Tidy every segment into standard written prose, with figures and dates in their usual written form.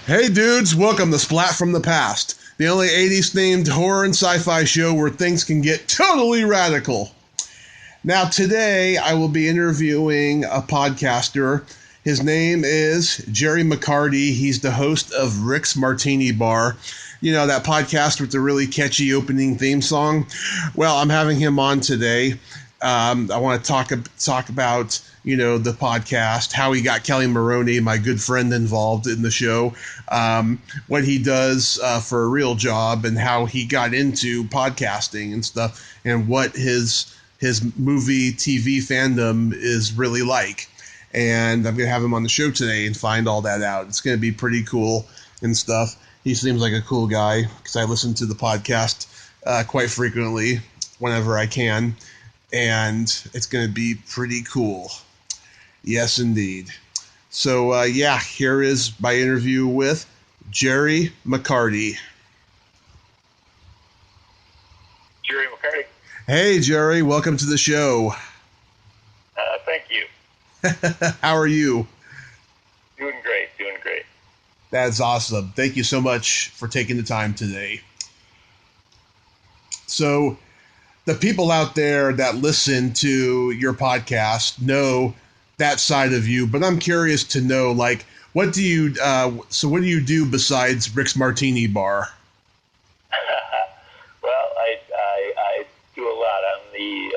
Hey dudes, welcome to Splat from the Past, the only 80s themed horror and sci-fi show where things can get totally radical. Now today I will be interviewing a podcaster. His name is Jerry McCarthy. He's the host of Rick's Martini Bar. You know, that podcast with the really catchy opening theme song? Well, I'm having him on today. I want to talk about, you know, the podcast, how he got Kelly Maroney, my good friend, involved in the show, what he does for a real job, and how he got into podcasting and stuff, and what his movie TV fandom is really like. And I'm going to have him on the show today and find all that out. It's going to be pretty cool and stuff. He seems like a cool guy because I listen to the podcast quite frequently whenever I can. And it's going to be pretty cool. Yes, indeed. So, here is my interview with Jerry McCarthy. Jerry McCarthy. Hey, Jerry. Welcome to the show. Thank you. How are you? Doing great. That's awesome. Thank you so much for taking the time today. So, the people out there that listen to your podcast know that side of you, but I'm curious to know, like, what do you do besides Rick's Martini Bar? Well, I do a lot. I'm the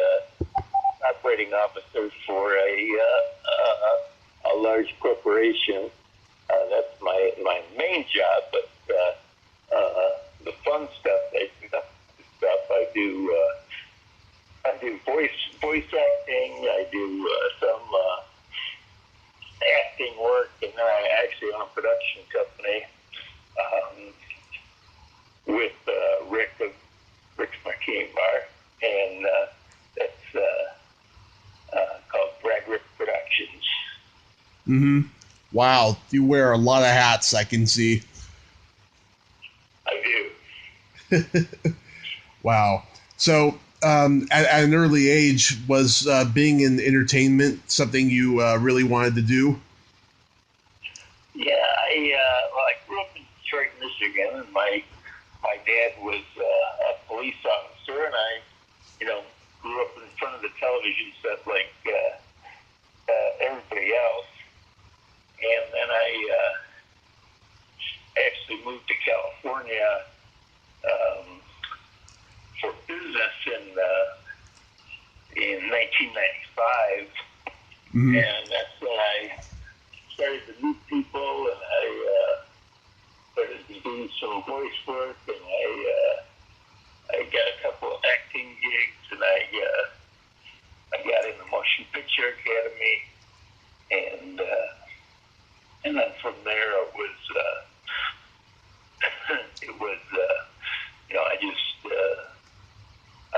operating officer for a large corporation. That's my main job, but the fun stuff, I do. I do voice acting. I do some acting work, and then I actually own a production company with Rick of Rick's Martini Bar, and that's called Brad Rick Productions. Mm-hmm. Wow, you wear a lot of hats, I can see. I do. Wow. So, at an early age, was being in entertainment something you really wanted to do? Yeah, I grew up in Detroit, Michigan, and my dad was a police officer, and I, grew up in front of the television set like everybody else. And then I actually moved to California for business in 1995, Mm-hmm. and that's when I started to meet people, and I started to do some voice work, and I got a couple of acting gigs, and I got in the Motion Picture Academy, and then from there it was I just I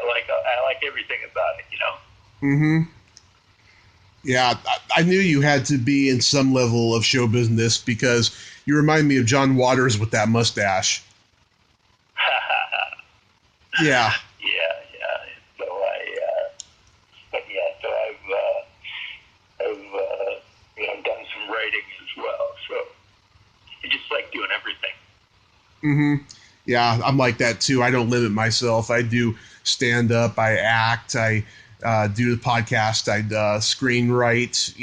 like everything about it, Mm-hmm. Yeah, I knew you had to be in some level of show business because you remind me of John Waters with that mustache. Yeah. Yeah. So I've done some writing as well. So I just like doing everything. Mm-hmm. Yeah, I'm like that too. I don't limit myself. I do stand up. I act. I do the podcast. I screenwrite.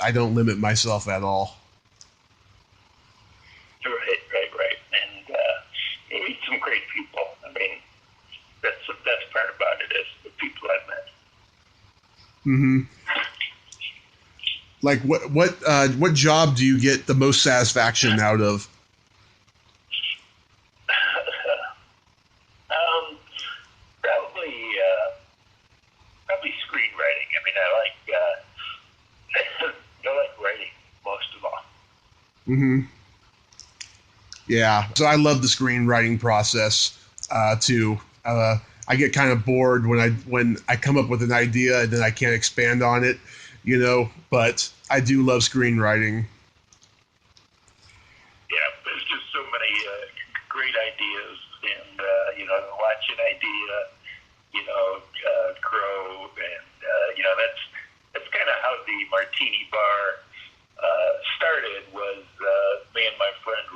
I don't limit myself at all. Right. And you meet some great people. I mean, that's the best part about it is the people I've met. Mm-hmm. Like what job do you get the most satisfaction out of? Probably screenwriting. I mean, I like writing most of all. Mm-hmm. Yeah. So I love the screenwriting process too. I get kind of bored when I come up with an idea and then I can't expand on it, but I do love screenwriting. Yeah, there's just so many great ideas, and watch an idea, grow, and that's kind of how the Martini Bar started. Was me and my friend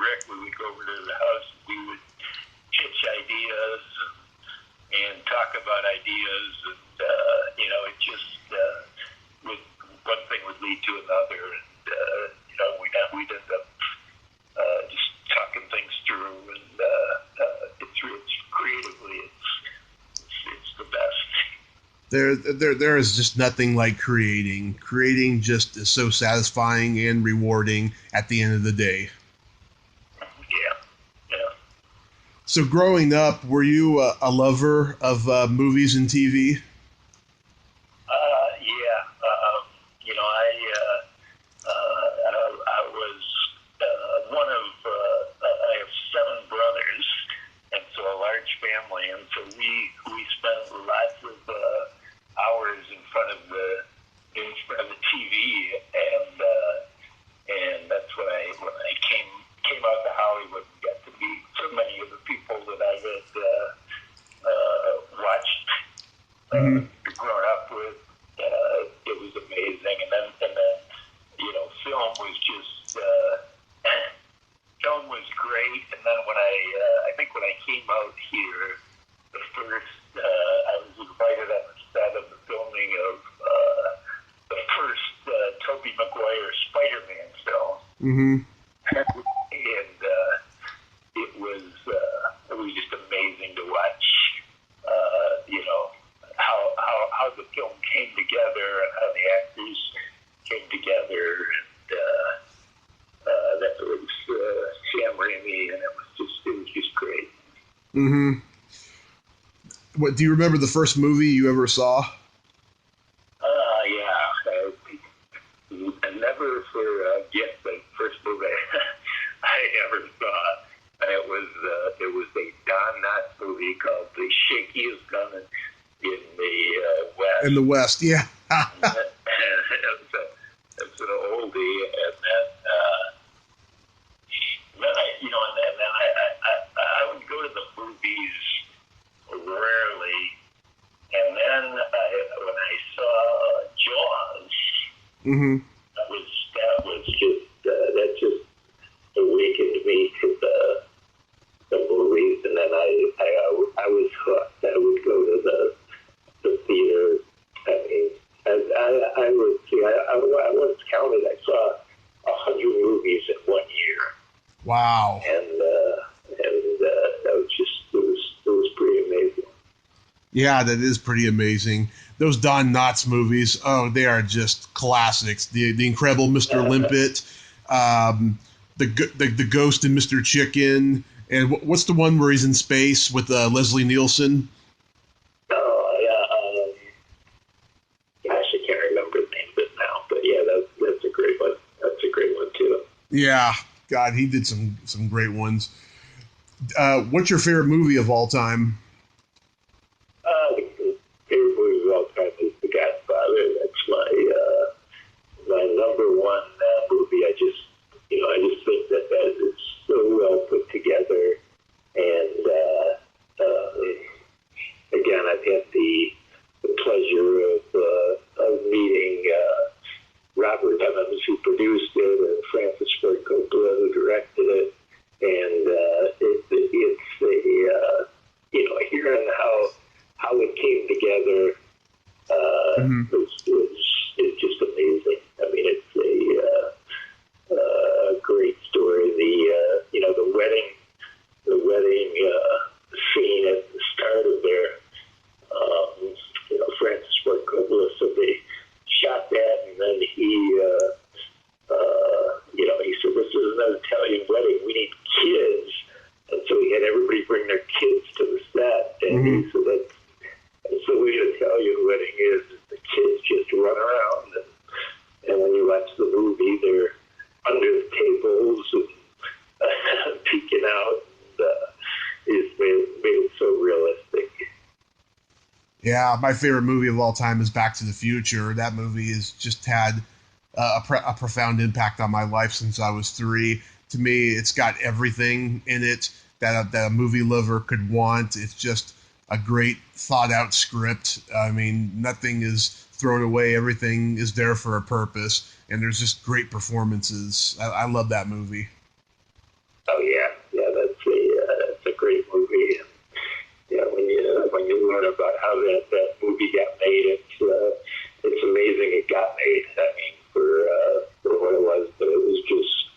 There is just nothing like creating. Creating just is so satisfying and rewarding at the end of the day. Yeah. So growing up, were you a lover of movies and TV? Yeah. I was one of. I have 7 brothers, and so a large family, and so we spent lots of hours in front of the TV, and that's when I came out to Hollywood and got to meet so many of the people that I had watched growing up with. It was amazing, and then film was just film was great. And then when I think when I came out here, the first I was invited on the set of the filming of the first Tobey Maguire Spider-Man film. Mm-hmm. And it was just amazing to watch, how the film came together and how the actors came together, and that was Sam Raimi, and it was just great. Mm-hmm. What do you remember the first movie you ever saw? I never forget the first movie I ever saw. It was a Don Knotts movie called The Shakiest Gun in the West. In the West, yeah. It's an oldie, and then I would go to the movies rarely, and then when I saw Jaws, mm-hmm. that just awakened me to the movies, and then I was hooked. I would go to the theater. I mean, I would see. I once counted. I saw 100 movies in 1 year. Wow. And that was just it was pretty amazing. Yeah, that is pretty amazing. Those Don Knotts movies, they are just classics. The Incredible Mr. Limpet, the Ghost and Mr. Chicken, and what's the one where he's in space with Leslie Nielsen? Oh, yeah. Gosh, I can't remember the name of it now, but yeah, that's a great one. That's a great one too. Yeah, God, he did some great ones. What's your favorite movie of all time? Favorite movie of all time is The Godfather. That's my number one movie. I just think that is so well put together. And again, I've had the pleasure of meeting Robert Evans, who produced it, and Francis Ford Coppola, who directed it. And it's hearing how it came together is just amazing. I mean, it's a great story. The wedding scene at the start of their Francis Ford Coppola. So they shot that, and then he said, "This is an Italian wedding. We need kids." And so he had everybody bring their kids to the set, and he said that's the way an Italian wedding is. The kids just run around, and when you watch the movie, they're under the tables and peeking out. And it's made it so realistic. Yeah, my favorite movie of all time is Back to the Future. That movie has just had a profound impact on my life since I was 3. To me, it's got everything in it that a movie lover could want. It's just a great thought-out script. I mean, nothing is thrown away. Everything is there for a purpose, and there's just great performances. I love that movie. Oh yeah, that's a great movie. And, when you learn about how that movie got made, it's amazing it got made. I mean, for what it was, but it was just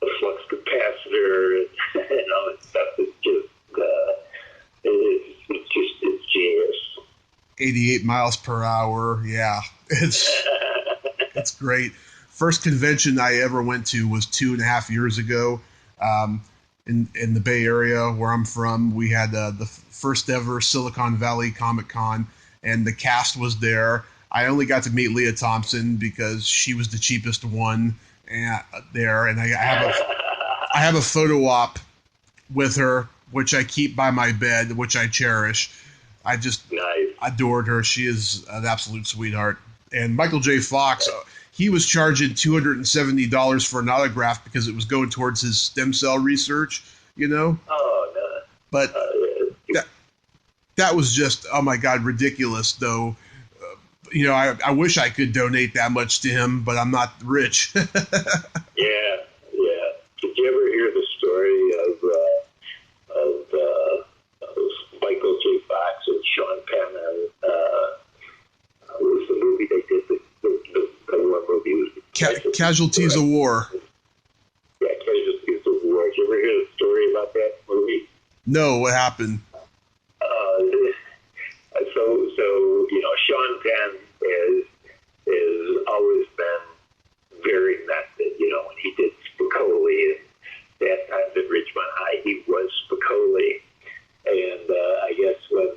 a flux capacitor and all that stuff. It's just it's genius. 88 miles per hour. Yeah, it's great. First convention I ever went to was 2.5 years ago. In the Bay Area where I'm from, we had the first ever Silicon Valley Comic Con, and the cast was there. I only got to meet Leah Thompson because she was the cheapest one there, and I have a photo op with her, which I keep by my bed, which I cherish. I just adored her. She is an absolute sweetheart. And Michael J. Fox, he was charging $270 for an autograph because it was going towards his stem cell research, you know? Oh, no. But that was just, oh my God, ridiculous, though. I wish I could donate that much to him, but I'm not rich. Yeah. Did you ever hear the story of Michael J. Fox and Sean Penn? What was the movie they did? The war movie was Casualties of War. Yeah, Casualties of War. Did you ever hear the story about that movie? No, what happened? So Sean Penn has always been very method. When he did Spicoli and that time at Richmond High, he was Spicoli. And I guess when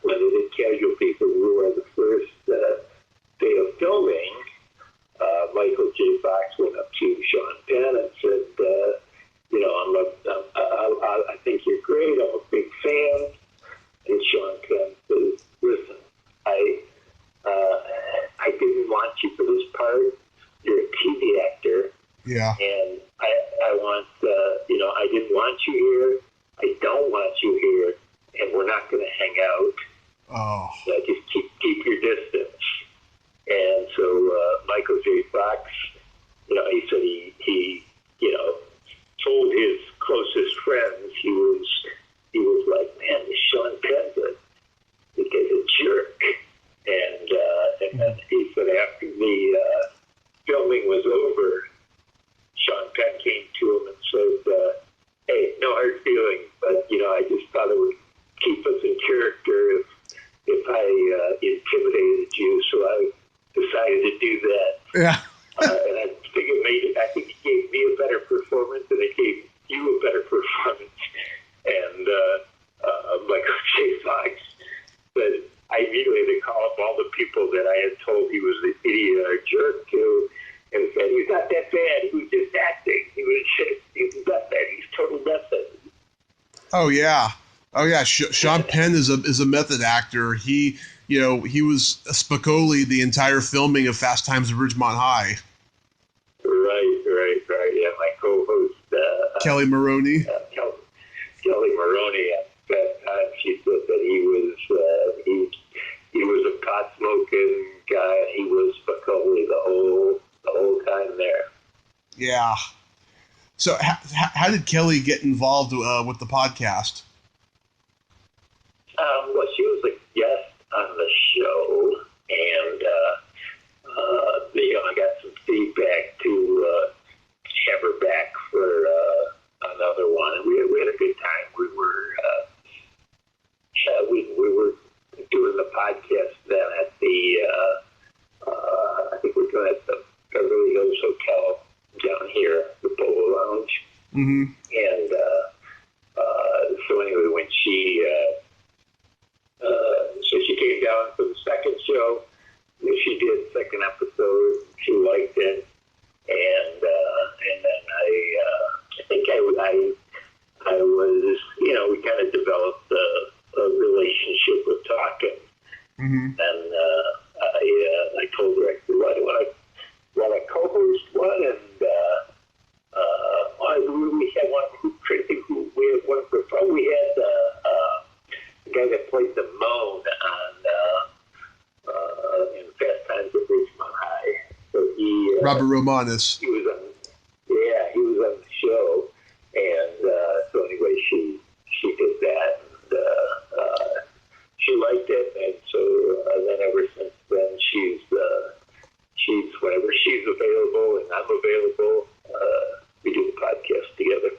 they did Casualties of War, the first day of filming, Michael J. Fox went up to Sean Penn and said, I think you're great. I'm a big fan. And Sean Penn says, listen, I didn't want you for this part. You're a TV actor. Yeah. And I want, I didn't want you here. I don't want you here. And we're not going to hang out. Oh. Just keep your distance. And so Michael J. Fox, he said he told his closest friends, he was like, man, this Sean Penn's a jerk. And then he said after the filming was over, Sean Penn came to him and said, hey, no hard feelings, but I just thought it would keep us in character if I intimidated you, so I decided to do that. Yeah. And I think it gave me a better performance, and it gave you a better performance. And Michael J. Fox said, I immediately had to call up all the people that I had told he was an idiot or jerk to, and said, he's not that bad. He was just acting. He was not that. He's total method. Oh yeah. Sean Penn is a method actor. He was a Spicoli the entire filming of Fast Times at Ridgemont High. Right. Yeah, my co-host Kelly Maroney. Kelly Maroney at that time, she said that he was a pot smoking guy. He was Spicoli the whole time there. Yeah. So how did Kelly get involved with the podcast? Well, she was a guest on the show, and I got some feedback to have her back for another one. And we had a good time. We were doing the podcast then at the I think we're doing it at the Beverly Hills Hotel down here, the Polo Lounge. Mm-hmm. And so anyway, when she came down for the second show, she did the second episode. She liked it, and then I think I was, we kind of developed a relationship with talking. Mm-hmm. And I told her, I said, want to co-host one? And we had one we had the guy that played the moan on in Fast Times at Ridgemont High. So Robert Romanus. He was on the show, and so anyway, she did that, and she liked it, and so then ever since then, she's whenever she's available and I'm available, we do the podcast together.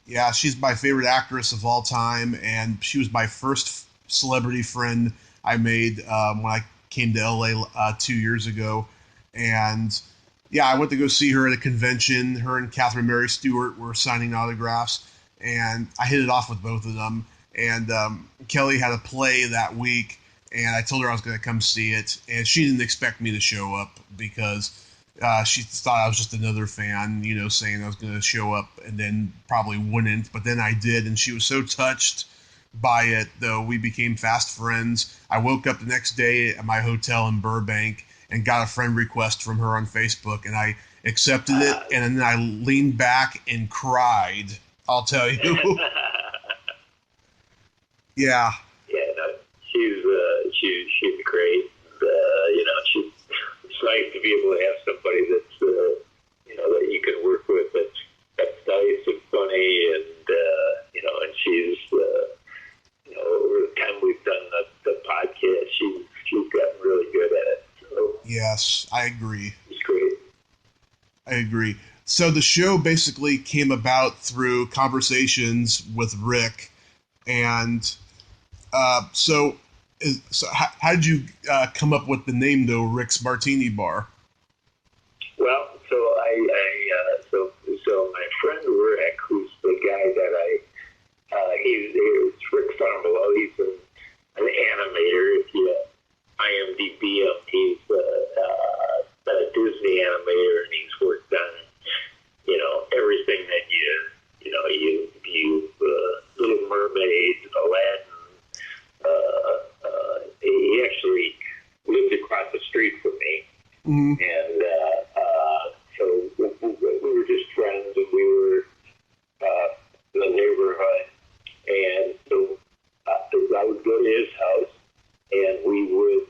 Yeah, she's my favorite actress of all time, and she was my first celebrity friend. I made when I came to LA 2 years ago. And yeah, I went to go see her at a convention. Her and Catherine Mary Stewart were signing autographs, and I hit it off with both of them. And Kelly had a play that week, and I told her I was going to come see it, and she didn't expect me to show up because she thought I was just another fan, saying I was going to show up and then probably wouldn't. But then I did, and she was so touched by it, though. We became fast friends. I woke up the next day at my hotel in Burbank and got a friend request from her on Facebook, and I accepted it, and then I leaned back and cried, I'll tell you. Yeah. Yeah, no, she's great. It's nice to be able to have somebody that's, that you can work with that's nice and funny, and, and she's, over the time we've done the podcast, she's gotten really good at it. So, yes, I agree. It's great. I agree. So the show basically came about through conversations with Rick, and so how did you come up with the name, though, Rick's Martini Bar? Well, so my friend Rick, who's the guy that he's Rick Farmelo. He's an animator. If you IMDb him, he's a Disney animator, and he's worked on everything that you Little Mermaid, Aladdin. He actually lived across the street from me, and so we were just friends, and we were in the neighborhood, and so I would go to his house, and we would,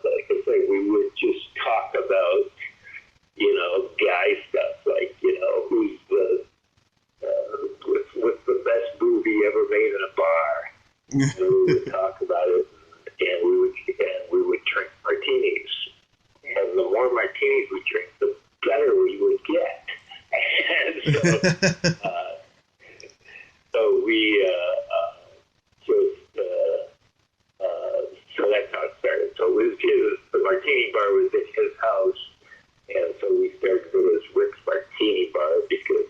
like I say, we would just talk about, guy stuff, like, who's what's the best movie ever made in a bar. And we would talk about it, and we would drink martinis. And the more martinis we drink, the better we would get. And so we so that's how it started. So the Martini Bar was at his house, and so we started to go to this Rick's Martini Bar because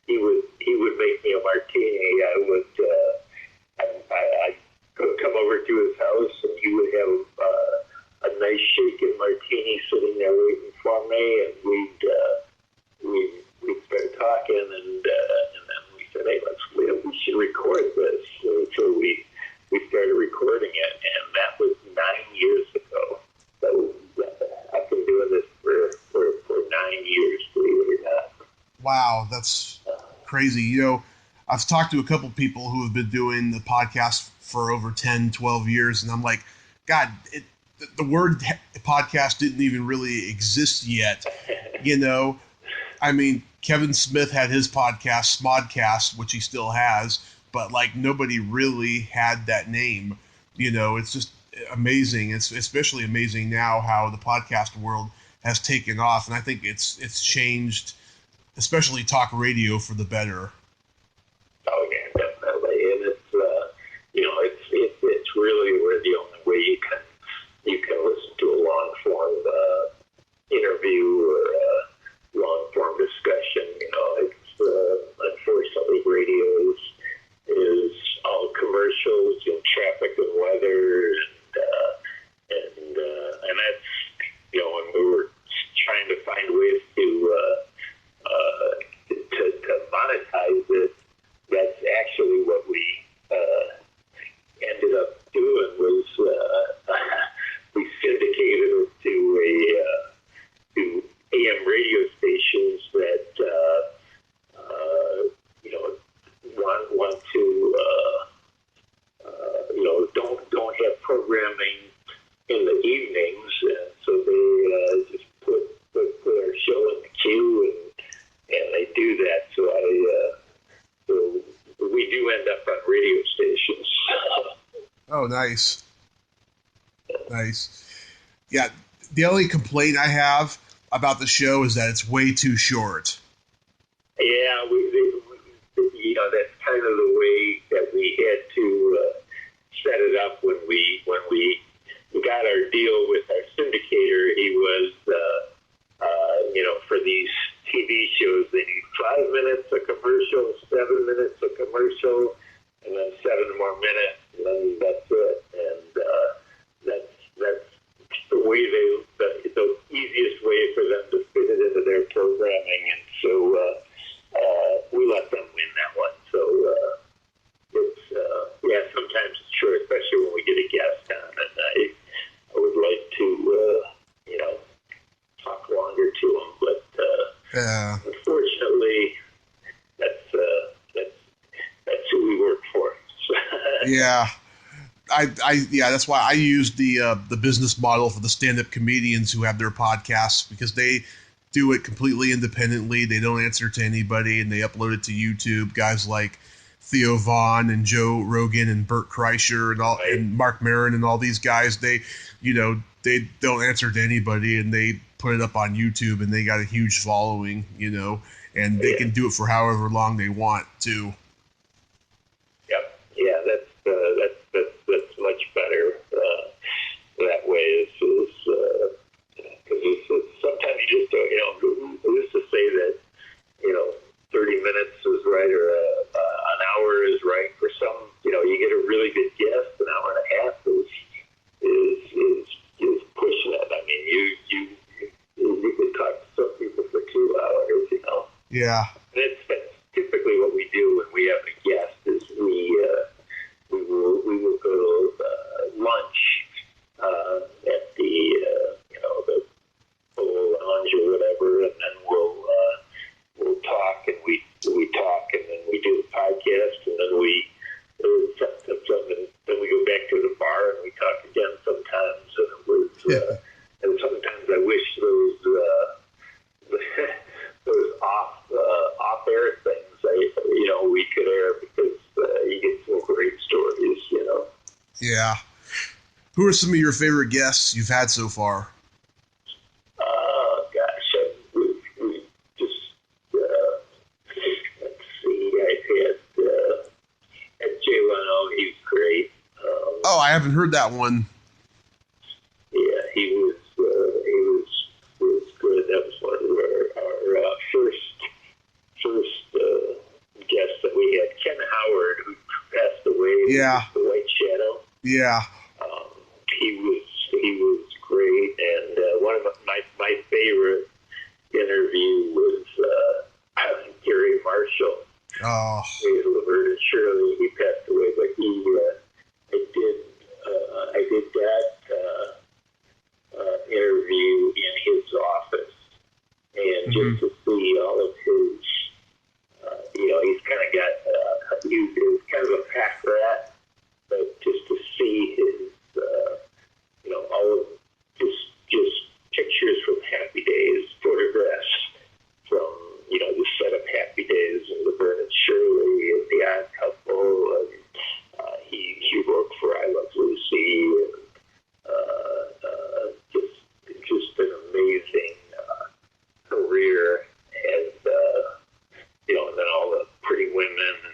he would make me a martini. I could come over to his house, and he would have a nice shaken martini sitting there waiting for me, and we'd start talking, and then we said, hey, we should record this. So we started recording it, and that was 9 years ago. So I've been doing this for 9 years, believe it or not. Wow, that's crazy. I've talked to a couple people who have been doing the podcast for over 10, 12 years, and I'm like, God, the word podcast didn't even really exist yet. I mean, Kevin Smith had his podcast, Smodcast, which he still has, but like nobody really had that name. It's just amazing. It's especially amazing now how the podcast world has taken off, and I think it's changed, especially talk radio, for the better. Oh yeah, definitely, and it's really where the only way you can listen to a long form interview or a long form discussion. Unfortunately, radio is all commercials and traffic and weather, and that's when we were trying to find ways to monetize it. That's actually what we ended up doing was we syndicated it to AM radio stations that want to don't have programming in the evenings, and so they just put our show in the queue, and they do that. So we do end up on radio stations. Oh, nice. Nice. Yeah, the only complaint I have about the show is that it's way too short. Yeah, that's kind of the way that we had to set it up when we got our deal with our syndicator. He was, for these TV shows, they need 5 minutes a commercial, 7 minutes a commercial, and then 7 more minutes, and then that's it. And that's the way the easiest way for them to fit it into their programming. And so we let them win that one. So it's sometimes it's true, especially when we get a guest on, and I would like to talk longer to them, but unfortunately, that's who we work for. Yeah. That's why I use the business model for the stand-up comedians who have their podcasts, because they do it completely independently. They don't answer to anybody, and they upload it to YouTube. Guys like Theo Vaughn and Joe Rogan and Bert Kreischer and Mark Maron and all these guys, they don't answer to anybody, and they put it up on YouTube, and they got a huge following, and they can do it for however long they want to. Yep. Yeah, that's much better that way. Because sometimes you just we used to say that 30 minutes is right, or an hour is right for some. You get a really good guest, an hour and a half is pushing it. I mean, you could talk to some people for 2 hours, Yeah. And that's typically what we do when we have a guest. Is we will go to lunch at the lounge or whatever, and then we'll talk, and we talk, and then we do the podcast, and then then we go back to the bar and we talk again sometimes. And it was, and sometimes I wish those off air things we could air, because you get some great stories. Yeah. Who are some of your favorite guests you've had so far? We just let's see. I had Jay Leno. He's great. I haven't heard that one. Yeah, he was good. That was one of our first guests that we had. Ken Howard, who passed away. Yeah. The White Shadow. Yeah. He was great, and one of my favorite interview was Gary Marshall. Oh. He's Laverne and Shirley. He passed away, but I did that interview in his office, and just to see all of his, he's kind of got, he's kind of a pack rat, but just to see his, all of just pictures from Happy Days, photographs from, the set of Happy Days and Laverne and Shirley and The Odd Couple, and he worked for I Love Lucy, and just an amazing career, and and then all the Pretty Women and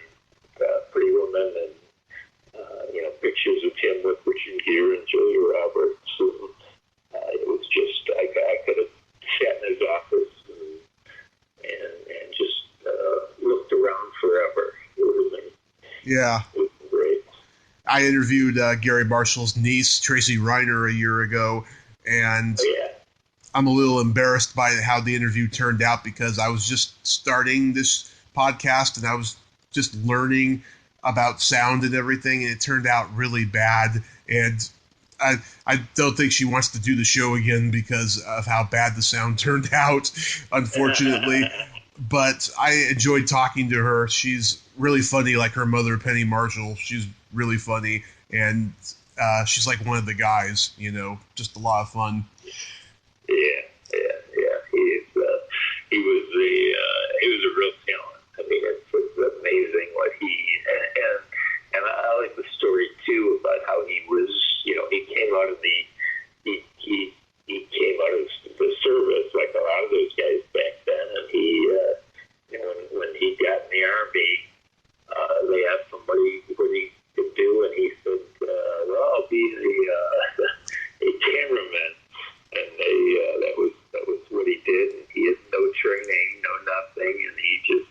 pictures of him with Richard Gere and Julia Roberts. And, it was just I could have sat in his office and just looked around forever. Yeah. It was great. I interviewed Gary Marshall's niece, Tracy Reiner, a year ago, and I'm a little embarrassed by how the interview turned out, because I was just starting this podcast and I was just learning about sound and everything, and it turned out really bad. And I don't think she wants to do the show again because of how bad the sound turned out, unfortunately. But I enjoyed talking to her. She's really funny, like her mother, Penny Marshall. She's really funny, and she's like one of the guys, just a lot of fun. Yeah. He was a real talent. I mean, it's amazing what and I like the story too about how he was, he came out of he came out of the service like a lot of those guys back then, and he, when he got in the Army, they asked somebody what he could do, and he said, be a cameraman, and that was what he did. And he had no training, no nothing, and he just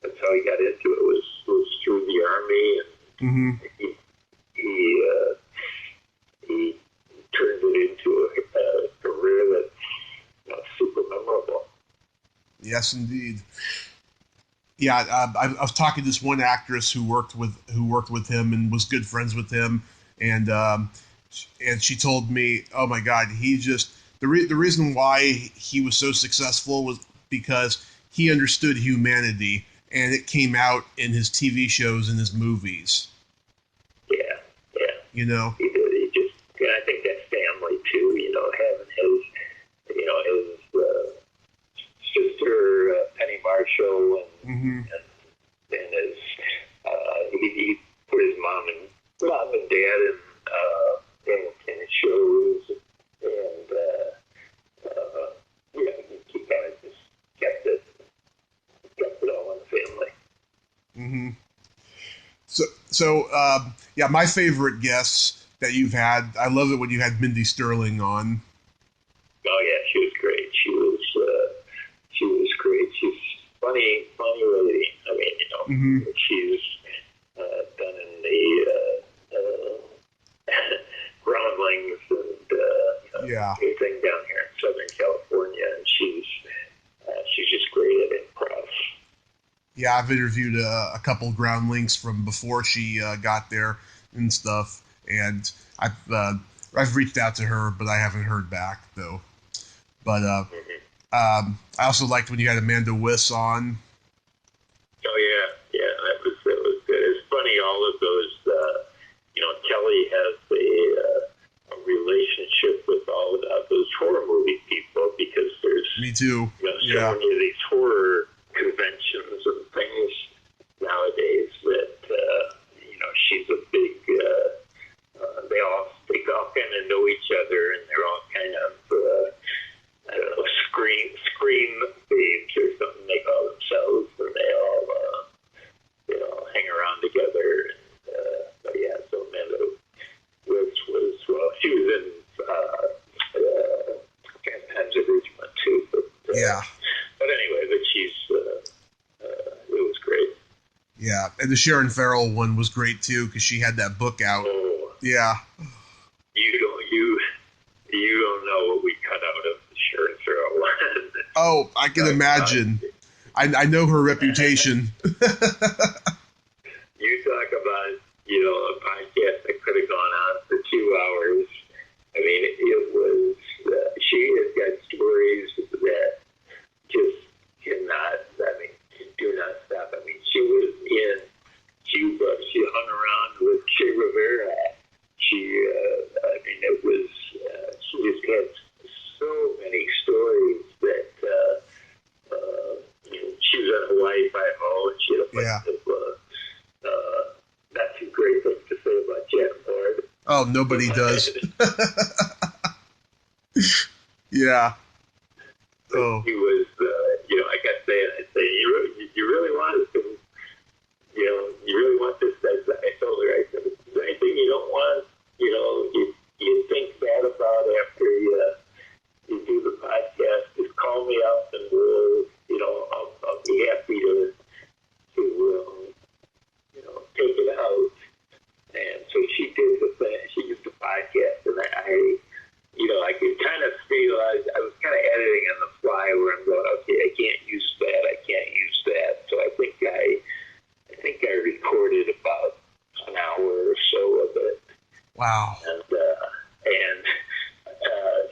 that's how he got into it. Was through the Army, and he turned it into a career that's super memorable. Yes, indeed. Yeah, I was talking to this one actress who worked with him and was good friends with him, and she told me, oh my God, he just the reason why he was so successful was because he understood humanity, and it came out in his TV shows and his movies. Yeah. You know, he did. He just, and I think that family too. You know, having his sister Penny Marshall and his he put his mom and dad in shows, and he kind of just kept it all in the family. So yeah, my favorite guests that you've had, I love it when you had Mindy Sterling on. Oh yeah, she was great. She was great. She's funny lady. I mean, she's done in the groundlings and everything down here in Southern California, and she's just great at improv. Yeah, I've interviewed a couple groundlings from before she got there and stuff, and I've reached out to her, but I haven't heard back though. But I also liked when you had Amanda Wyss on. Oh yeah, that was good. It's funny, all of those. Kelly has a relationship with all of those horror movie people because there's me too. So many of these horror conventions and things nowadays that she's a big. They all kind of know each other, and they're all kind of I don't know, scream babes or something they call themselves, and they all hang around together. But yeah, so Amanda was she was in Times of Ridgemont too. But anyway, it was great. Yeah, and the Sharon Farrell one was great too because she had that book out. Oh, yeah. You don't know what we cut out of the Sharon Farrell one. Oh, I can imagine. I know her reputation. You talk about, a podcast that could have gone on for 2 hours. I mean, it was, she has got stories that just do not stop. I mean, she was in Cuba. She hung around with Che Rivera. It was, she just had so many stories that, she was at Hawaii 5-0, and she had a bunch of not too great things to say about Jack Lord. Oh, nobody does. Yeah. Oh. He was, I kept saying, you really want us to, you really want this? I told her, I said, is there anything you don't want, you think bad about after you do the podcast? Just call me up and we'll, I'll be happy to take it out. And so she did the thing. She did the podcast, and I could kind of feel I was kind of editing on the fly where I'm going, okay, I can't use that. So I think I recorded about an hour or so of it. Wow. And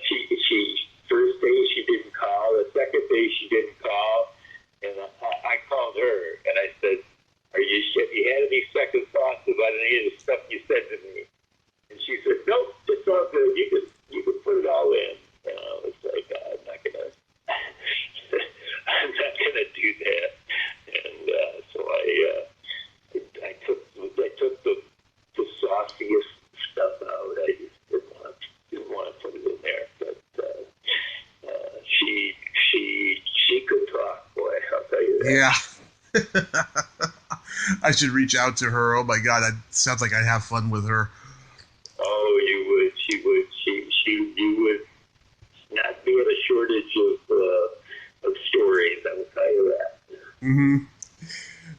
she first day she didn't call. The second day she didn't call, and I called her and I said, have you had any second thoughts about any of the stuff you said to me? And she said, nope, it's all good. You can put it all in. And I was like, I'm not gonna do that. And so I took the sauciest stuff out. I just didn't want to put it in there. But she could talk, boy. I'll tell you that. Yeah. I should reach out to her. Oh my God, that sounds like I'd have fun with her. you would not be at a shortage of stories. I will tell you that. Mm-hmm.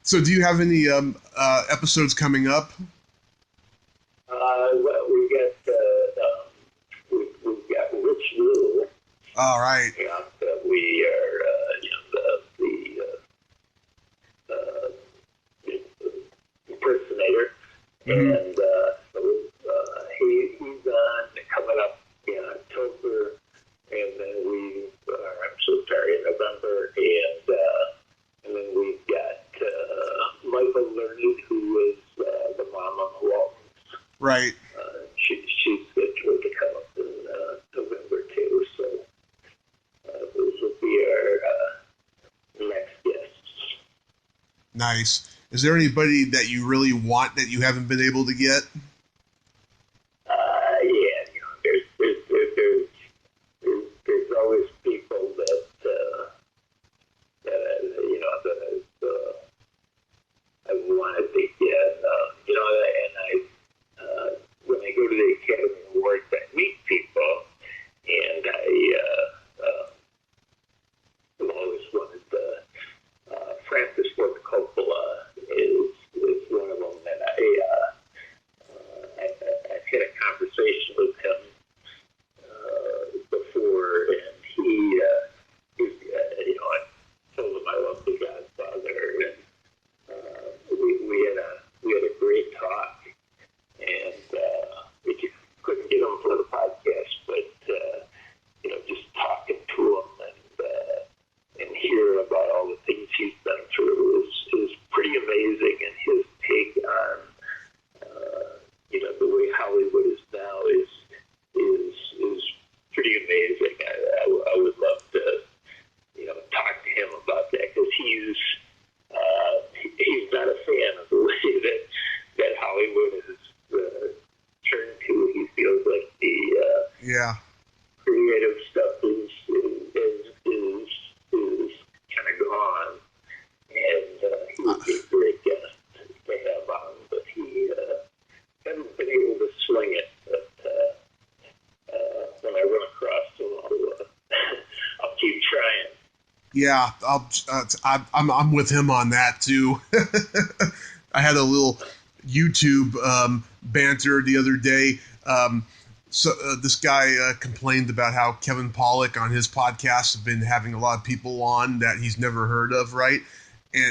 So, do you have any episodes coming up? Well, we've got Rich Little. All right. Yeah, we are, the impersonator, Mm-hmm. and he's on coming up in October, and then I'm so sorry, in November, and then we've got Michael Learned, who is the mom on the Waltons. Right. She's scheduled to come up in November too, so those will be our next guests. Nice. Is there anybody that you really want that you haven't been able to get? There's always people that I've wanted to get, and when I go to the Academy Awards, I meet people, and I've always wanted Francis Ford Coppola is one of them, and I've had a conversation with him before, and I told him I love The Godfather, and we had a great talk, and we couldn't get him for the podcast, but just talking to him and hearing about all the things he's been through is pretty amazing, and his take on the way Hollywood is now is pretty amazing. I would love to talk to him about that, because he's not a fan of the way that Hollywood has turned to. He feels like the creative stuff is kind of gone, and he would be a great guest to have on, but he hasn't been able to swing it. But when I run across him, I'll keep trying. Yeah, I'm with him on that too. I had a little YouTube banter the other day. So this guy complained about how Kevin Pollak on his podcast has been having a lot of people on that he's never heard of, right?